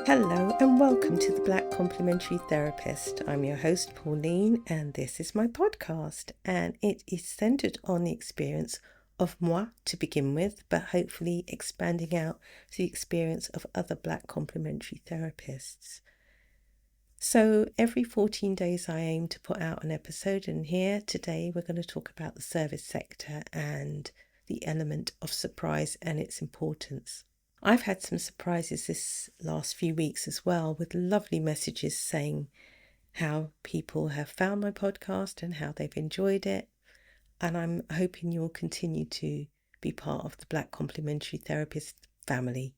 Hello and welcome to the Black Complementary Therapist. I'm your host Pauline and this is my podcast, and it is centered on the experience of moi to begin with, but hopefully expanding out to the experience of other Black complementary therapists. So every 14 days I aim to put out an episode, and here today we're going to talk about the service sector and the element of surprise and its importance. I've had some surprises this last few weeks as well, with lovely messages saying how people have found my podcast and how they've enjoyed it. And I'm hoping you'll continue to be part of the Black Complementary Therapist family.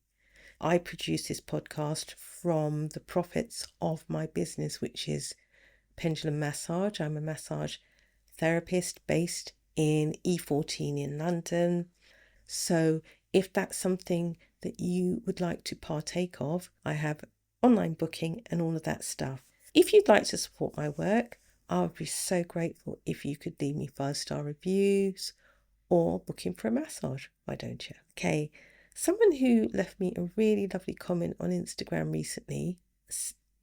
I produce this podcast from the profits of my business, which is Pendulum Massage. I'm a massage therapist based in E14 in London. So if that's something that you would like to partake of, I have online booking and all of that stuff. If you'd like to support my work, I would be so grateful if you could leave me 5-star reviews or book in for a massage. Why don't you? Okay. Someone who left me a really lovely comment on Instagram recently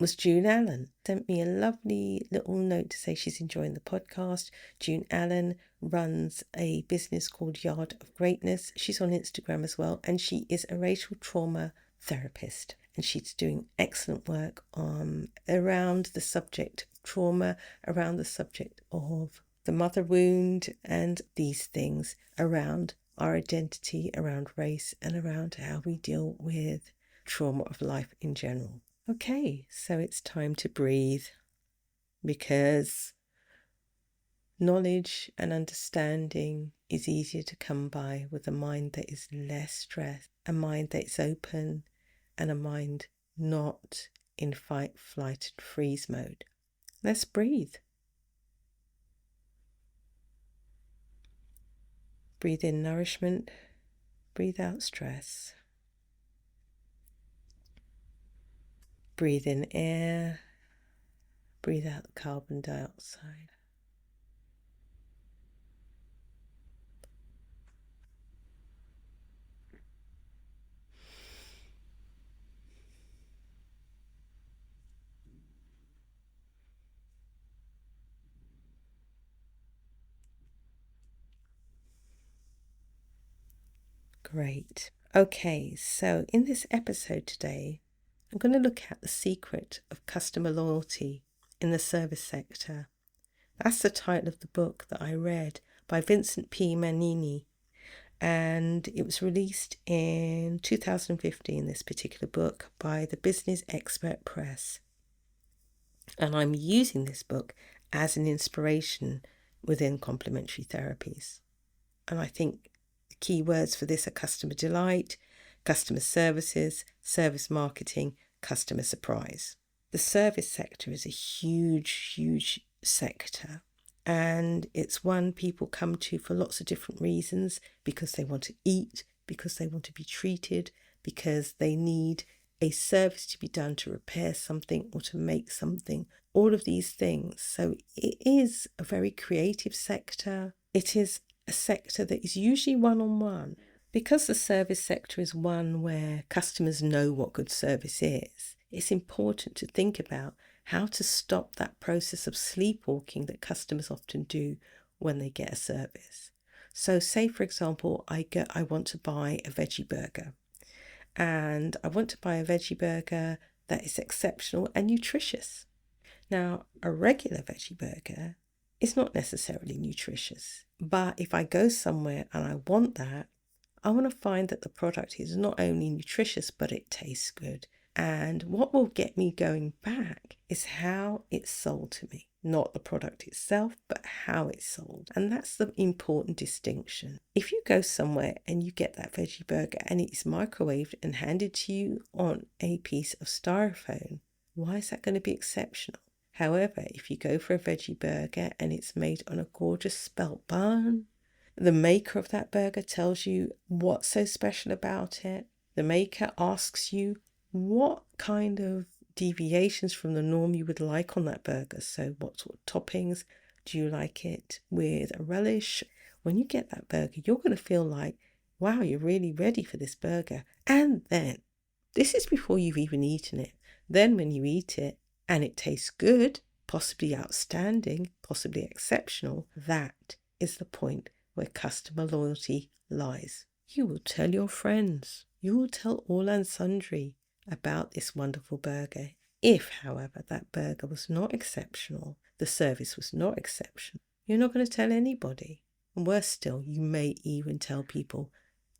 was June Allen. Sent me a lovely little note to say she's enjoying the podcast. June Allen runs a business called Yard of Greatness. She's on Instagram as well, and she is a racial trauma therapist, and she's doing excellent work around the subject of trauma, around the subject of the mother wound, and these things around our identity, around race, and around how we deal with trauma of life in general. Okay, so it's time to breathe, because knowledge and understanding is easier to come by with a mind that is less stressed, a mind that is open, and a mind not in fight, flight, and freeze mode. Let's breathe. Breathe in nourishment, breathe out stress. Breathe in air, breathe out the carbon dioxide. Great. Okay, so in this episode today, I'm going to look at the secret of customer loyalty in the service sector. That's the title of the book that I read by Vincent P. Manini, and it was released in 2015, this particular book, by the Business Expert Press. And I'm using this book as an inspiration within complementary therapies. And I think the key words for this are customer delight, customer services, service marketing, customer surprise. The service sector is a huge, huge sector, and it's one people come to for lots of different reasons, because they want to eat, because they want to be treated, because they need a service to be done to repair something or to make something, all of these things. So it is a very creative sector. It is a sector that is usually one-on-one. Because the service sector is one where customers know what good service is, it's important to think about how to stop that process of sleepwalking that customers often do when they get a service. So say, for example, I want to buy a veggie burger, and I want to buy a veggie burger that is exceptional and nutritious. Now, a regular veggie burger is not necessarily nutritious, but if I go somewhere and I want that, I want to find that the product is not only nutritious, but it tastes good. And what will get me going back is how it's sold to me. Not the product itself, but how it's sold. And that's the important distinction. If you go somewhere and you get that veggie burger and it's microwaved and handed to you on a piece of styrofoam, why is that going to be exceptional? However, if you go for a veggie burger and it's made on a gorgeous spelt bun, the maker of that burger tells you what's so special about it. The maker asks you what kind of deviations from the norm you would like on that burger. So what sort of toppings? Do you like it with a relish? When you get that burger, you're going to feel like wow, you're really ready for this burger. And then, this is before you've even eaten it. Then when you eat it and it tastes good, possibly outstanding, possibly exceptional, that is the point where customer loyalty lies. You will tell your friends, you will tell all and sundry about this wonderful burger. If, however, that burger was not exceptional, the service was not exceptional, you're not going to tell anybody. And worse still, you may even tell people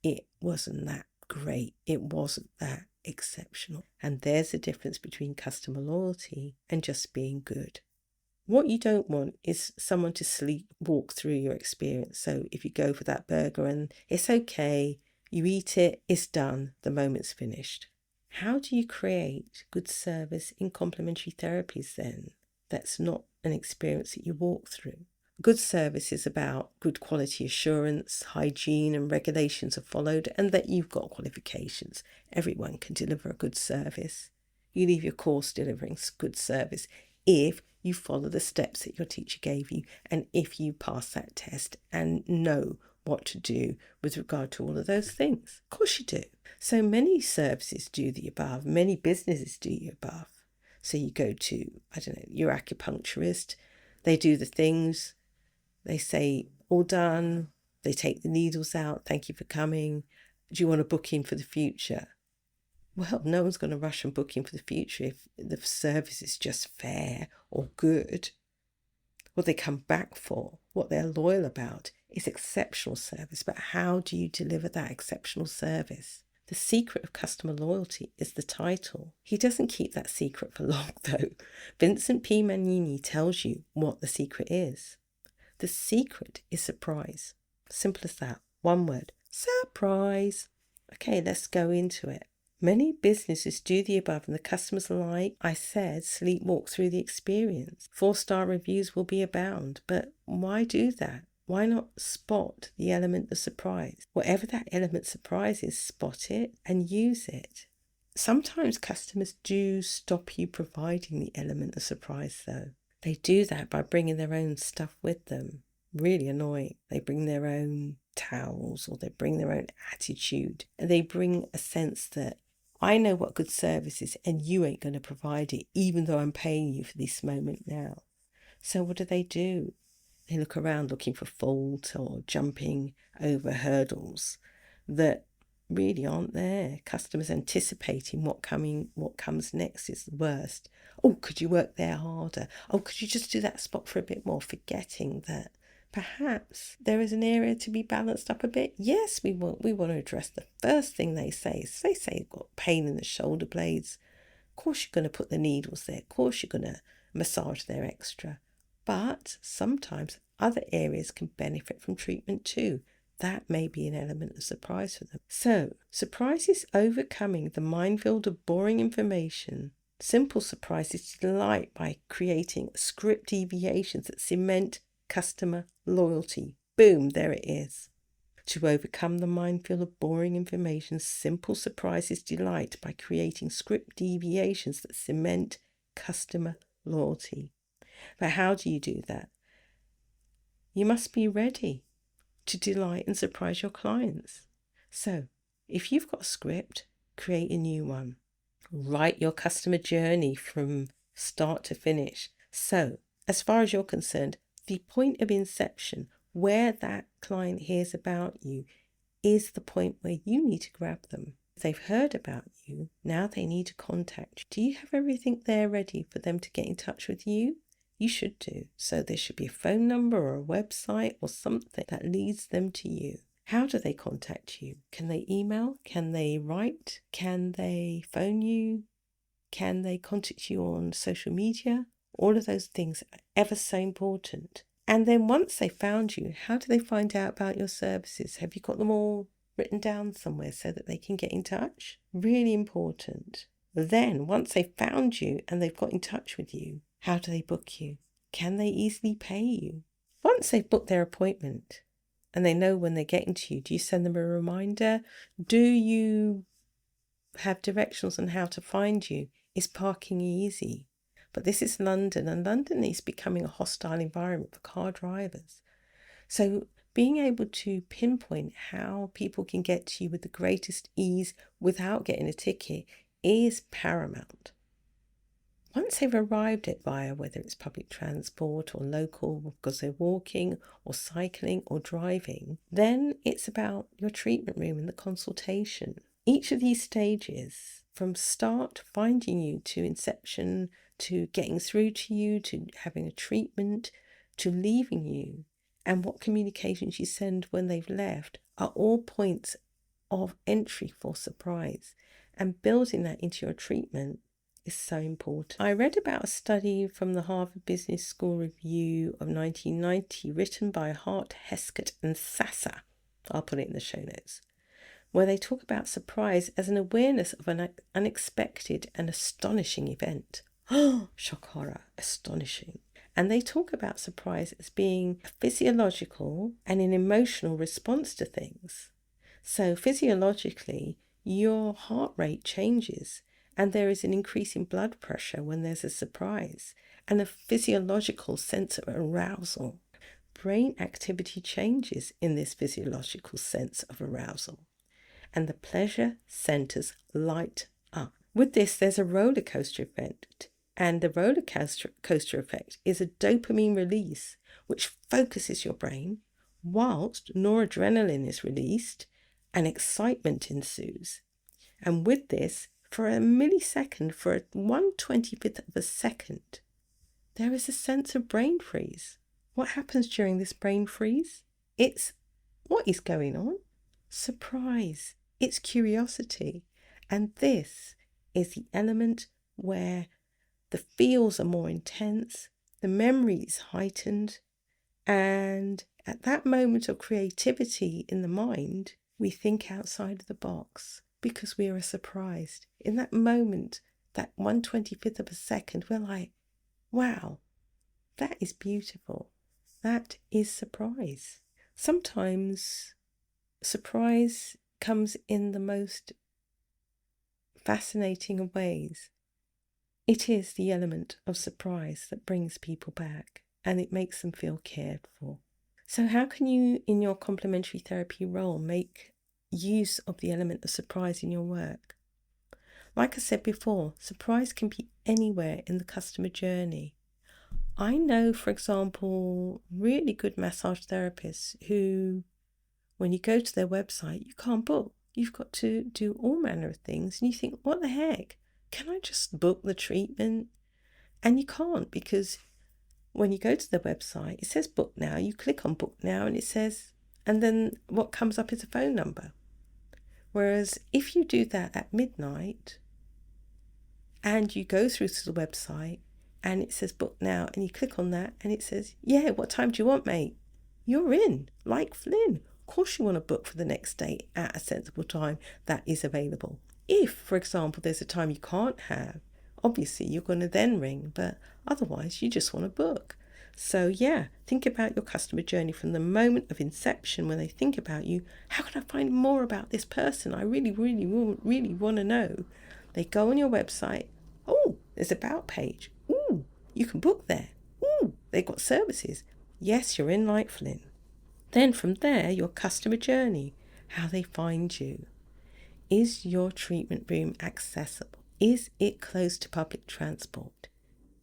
it wasn't that great, it wasn't that exceptional. And there's a difference between customer loyalty and just being good. What you don't want is someone to sleepwalk through your experience. So if you go for that burger and it's okay, you eat it, it's done, the moment's finished. How do you create good service in complementary therapies then? That's not an experience that you walk through. Good service is about good quality assurance, hygiene and regulations are followed, and that you've got qualifications. Everyone can deliver a good service. You leave your course delivering good service if you follow the steps that your teacher gave you, and if you pass that test and know what to do with regard to all of those things. Of course you do. So many services do the above, many businesses do the above. So you go to, your acupuncturist, they do the things, they say, all done, they take the needles out, thank you for coming, do you want to book in for the future? Well, no one's going to rush and book in for the future if the service is just fair or good. What they come back for, what they're loyal about, is exceptional service. But how do you deliver that exceptional service? The secret of customer loyalty is the title. He doesn't keep that secret for long, though. Vincent P. Magnini tells you what the secret is. The secret is surprise. Simple as that. One word. Surprise. Okay, let's go into it. Many businesses do the above and the customers, like I said, sleepwalk through the experience. 4-star reviews will be abound, but why do that? Why not spot the element of surprise? Whatever that element surprise is, spot it and use it. Sometimes customers do stop you providing the element of surprise though. They do that by bringing their own stuff with them. Really annoying. They bring their own towels or they bring their own attitude, and they bring a sense that I know what good service is and you ain't going to provide it, even though I'm paying you for this moment now. So what do? They look around looking for fault or jumping over hurdles that really aren't there. Customers anticipating what comes next is the worst. Oh, could you work there harder? Oh, could you just do that spot for a bit more? Forgetting that perhaps there is an area to be balanced up a bit. Yes, we want to address the first thing they say. So they say you've got pain in the shoulder blades. Of course you're going to put the needles there. Of course you're going to massage there extra. But sometimes other areas can benefit from treatment too. That may be an element of surprise for them. So, surprise is overcoming the minefield of boring information. Simple surprise is delight by creating script deviations that cement customer loyalty. Boom, there it is. To overcome the minefield of boring information, simple surprise is delight by creating script deviations that cement customer loyalty. But how do you do that? You must be ready to delight and surprise your clients. So, if you've got a script, create a new one. Write your customer journey from start to finish. So, as far as you're concerned, the point of inception, where that client hears about you, is the point where you need to grab them. If they've heard about you, now they need to contact you. Do you have everything there ready for them to get in touch with you? You should do. So there should be a phone number or a website or something that leads them to you. How do they contact you? Can they email? Can they write? Can they phone you? Can they contact you on social media? All of those things are ever so important. And then once they found you, how do they find out about your services? Have you got them all written down somewhere so that they can get in touch? Really important. Then once they've found you and they've got in touch with you, how do they book you? Can they easily pay you? Once they've booked their appointment and they know when they're getting to you, do you send them a reminder? Do you have directions on how to find you? Is parking easy? But this is London, and London is becoming a hostile environment for car drivers. So being able to pinpoint how people can get to you with the greatest ease without getting a ticket is paramount. Once they've arrived at via, whether it's public transport or local because they're walking or cycling or driving, then it's about your treatment room and the consultation. Each of these stages, from start finding you to inception, to getting through to you, to having a treatment, to leaving you, and what communications you send when they've left, are all points of entry for surprise. And building that into your treatment is so important. I read about a study from the Harvard Business School Review of 1990 written by Hart, Heskett and Sasser. I'll put it in the show notes, where they talk about surprise as an awareness of an unexpected and astonishing event. Oh, shock horror, astonishing. And they talk about surprise as being a physiological and an emotional response to things. So physiologically, your heart rate changes and there is an increase in blood pressure when there's a surprise and a physiological sense of arousal. Brain activity changes in this physiological sense of arousal and the pleasure centers light up. With this, there's a roller coaster effect, and the roller coaster effect is a dopamine release which focuses your brain whilst noradrenaline is released and excitement ensues. And with this, for a millisecond, for a 1/25th of a second, there is a sense of brain freeze. What happens during this brain freeze? It's what is going on? Surprise. It's curiosity. And this is the element where the feels are more intense, the memory is heightened, and at that moment of creativity in the mind, we think outside of the box because we are surprised. In that moment, that 1/25th of a second, we're like, wow, that is beautiful. That is surprise. Sometimes surprise comes in the most fascinating of ways. It is the element of surprise that brings people back and it makes them feel cared for. So how can you, in your complementary therapy role, make use of the element of surprise in your work? Like I said before, surprise can be anywhere in the customer journey. I know, for example, really good massage therapists who, when you go to their website, you can't book. You've got to do all manner of things. And you think, what the heck? Can I just book the treatment? And you can't, because when you go to the website, it says book now. You click on book now and it says, and then what comes up is a phone number. Whereas if you do that at midnight and you go through to the website and it says book now and you click on that and it says, yeah, what time do you want, mate? You're in, like Flynn. Of course you want to book for the next day at a sensible time that is available. If, for example, there's a time you can't have, obviously you're going to then ring, but otherwise you just want to book. So yeah, think about your customer journey from the moment of inception when they think about you. How can I find more about this person? I really want to know. They go on your website. Oh, there's about page. Ooh, you can book there. Ooh, they've got services. Yes, you're in like Flynn. Then from there, your customer journey, how they find you. Is your treatment room accessible? Is it close to public transport?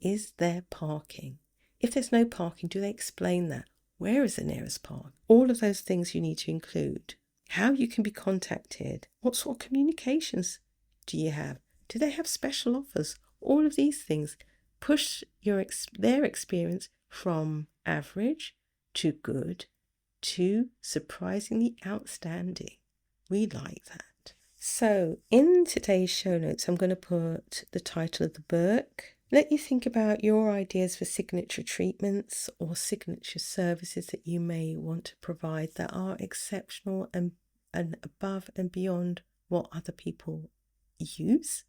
Is there parking? If there's no parking, do they explain that? Where is the nearest park? All of those things you need to include. How you can be contacted. What sort of communications do you have? Do they have special offers? All of these things push their experience from average to good to surprisingly outstanding. We like that. So in today's show notes, I'm going to put the title of the book. Let you think about your ideas for signature treatments or signature services that you may want to provide that are exceptional and above and beyond what other people use.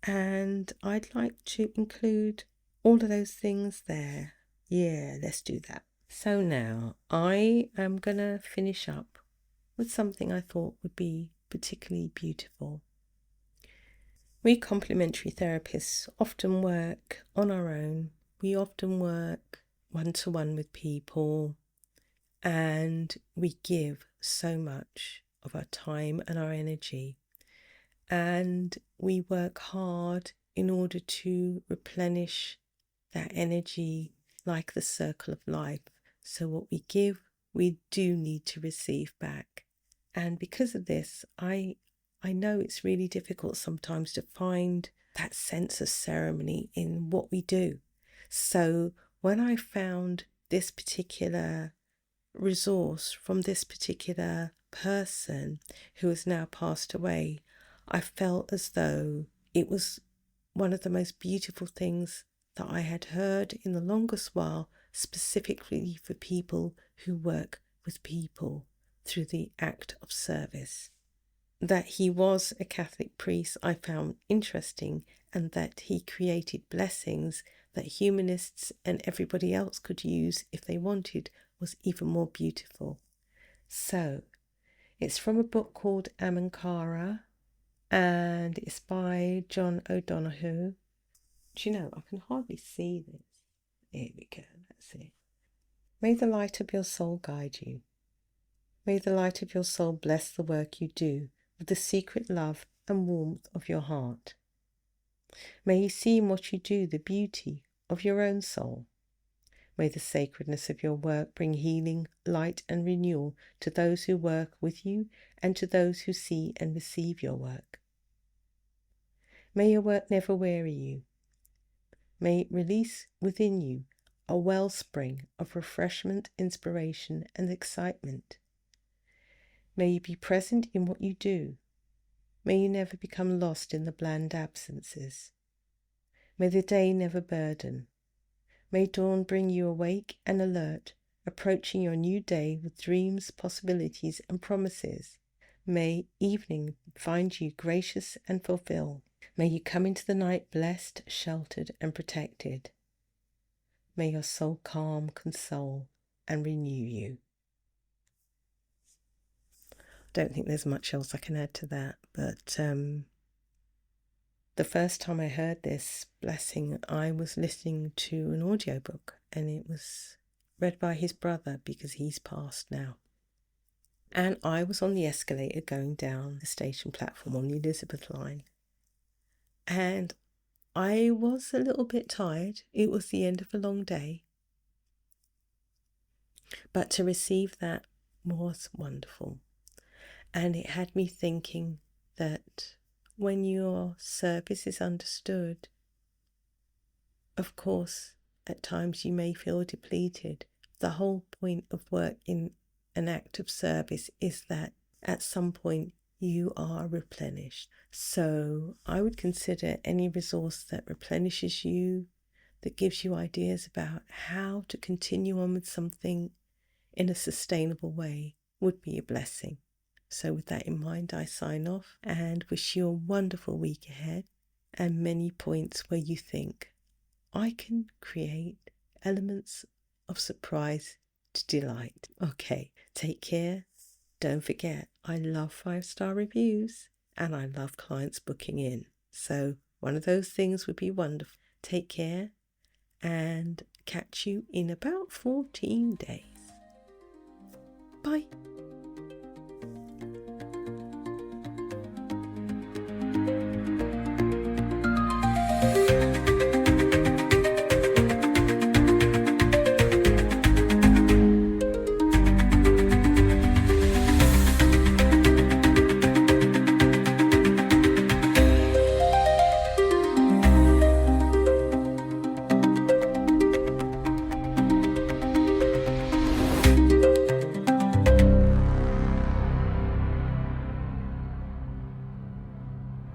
And I'd like to include all of those things there. Yeah, let's do that. So now I am going to finish up with something I thought would be particularly beautiful. We complementary therapists often work on our own. We often work one-to-one with people, And we give so much of our time and our energy, and we work hard in order to replenish that energy like the circle of life. So what we give, we do need to receive back. And because of this, I know it's really difficult sometimes to find that sense of ceremony in what we do. So when I found this particular resource from this particular person who has now passed away, I felt as though it was one of the most beautiful things that I had heard in the longest while, specifically for people who work with people through the act of service. That he was a Catholic priest I found interesting, and that he created blessings that humanists and everybody else could use if they wanted was even more beautiful. So, it's from a book called Amankara, and it's by John O'Donoghue. Do you know, I can hardly see this. Here we go, that's it. May the light of your soul guide you. May the light of your soul bless the work you do with the secret love and warmth of your heart. May you see in what you do the beauty of your own soul. May the sacredness of your work bring healing, light and renewal to those who work with you and to those who see and receive your work. May your work never weary you. May it release within you a wellspring of refreshment, inspiration and excitement. May you be present in what you do. May you never become lost in the bland absences. May the day never burden. May dawn bring you awake and alert, approaching your new day with dreams, possibilities and promises. May evening find you gracious and fulfilled. May you come into the night blessed, sheltered and protected. May your soul calm, console and renew you. I don't think there's much else I can add to that, but the first time I heard this blessing, I was listening to an audiobook, and it was read by his brother because he's passed now. And I was on the escalator going down the station platform on the Elizabeth line. And I was a little bit tired. It was the end of a long day. But to receive that was wonderful. And it had me thinking that when your service is understood, of course, at times you may feel depleted. The whole point of work in an act of service is that at some point you are replenished. So I would consider any resource that replenishes you, that gives you ideas about how to continue on with something in a sustainable way, would be a blessing. So with that in mind, I sign off and wish you a wonderful week ahead and many points where you think, I can create elements of surprise to delight. Okay, take care. Don't forget, I love 5-star reviews and I love clients booking in. So one of those things would be wonderful. Take care and catch you in about 14 days. Bye.